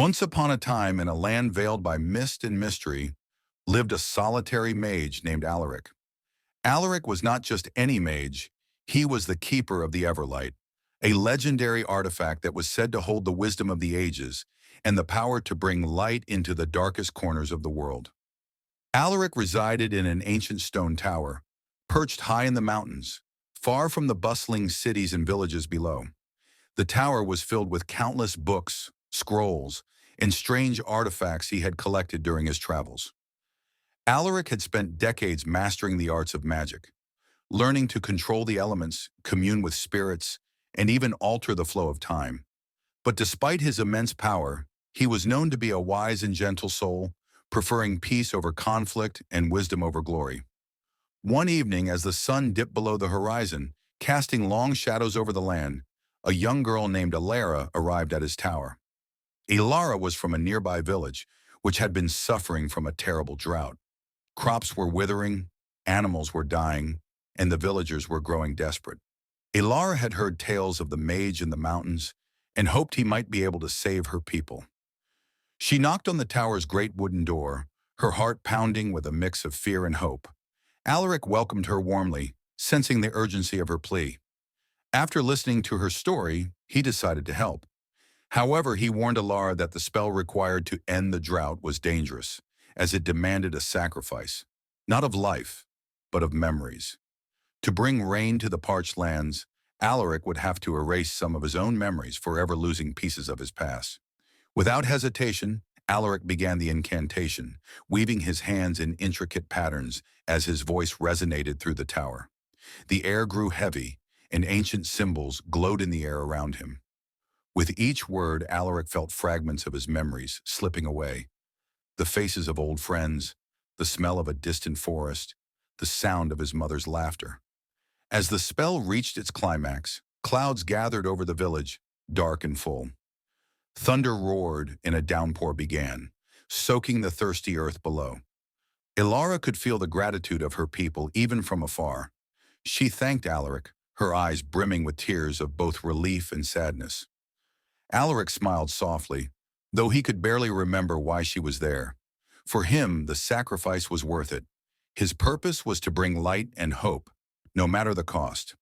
Once upon a time, in a land veiled by mist and mystery, lived a solitary mage named Alaric. Alaric was not just any mage, he was the keeper of the Everlight, a legendary artifact that was said to hold the wisdom of the ages and the power to bring light into the darkest corners of the world. Alaric resided in an ancient stone tower, perched high in the mountains, far from the bustling cities and villages below. The tower was filled with countless books, scrolls, and strange artifacts he had collected during his travels. Alaric had spent decades mastering the arts of magic, learning to control the elements, commune with spirits, and even alter the flow of time. But despite his immense power, he was known to be a wise and gentle soul, preferring peace over conflict and wisdom over glory. One evening, as the sun dipped below the horizon, casting long shadows over the land, a young girl named Alara arrived at his tower. Alara was from a nearby village, which had been suffering from a terrible drought. Crops were withering, animals were dying, and the villagers were growing desperate. Alara had heard tales of the mage in the mountains and hoped he might be able to save her people. She knocked on the tower's great wooden door, her heart pounding with a mix of fear and hope. Alaric welcomed her warmly, sensing the urgency of her plea. After listening to her story, he decided to help. However, he warned Alara that the spell required to end the drought was dangerous, as it demanded a sacrifice, not of life, but of memories. To bring rain to the parched lands, Alaric would have to erase some of his own memories, forever losing pieces of his past. Without hesitation, Alaric began the incantation, weaving his hands in intricate patterns as his voice resonated through the tower. The air grew heavy, and ancient symbols glowed in the air around him. With each word, Alaric felt fragments of his memories slipping away. The faces of old friends, the smell of a distant forest, the sound of his mother's laughter. As the spell reached its climax, clouds gathered over the village, dark and full. Thunder roared and a downpour began, soaking the thirsty earth below. Alara could feel the gratitude of her people even from afar. She thanked Alaric, her eyes brimming with tears of both relief and sadness. Alaric smiled softly, though he could barely remember why she was there. For him, the sacrifice was worth it. His purpose was to bring light and hope, no matter the cost.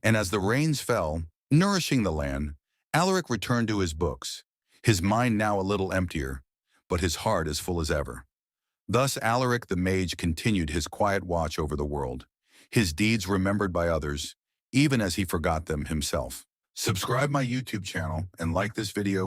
And as the rains fell, nourishing the land, Alaric returned to his books, his mind now a little emptier, but his heart as full as ever. Thus Alaric the mage continued his quiet watch over the world, his deeds remembered by others, even as he forgot them himself. Subscribe my YouTube channel and like this video.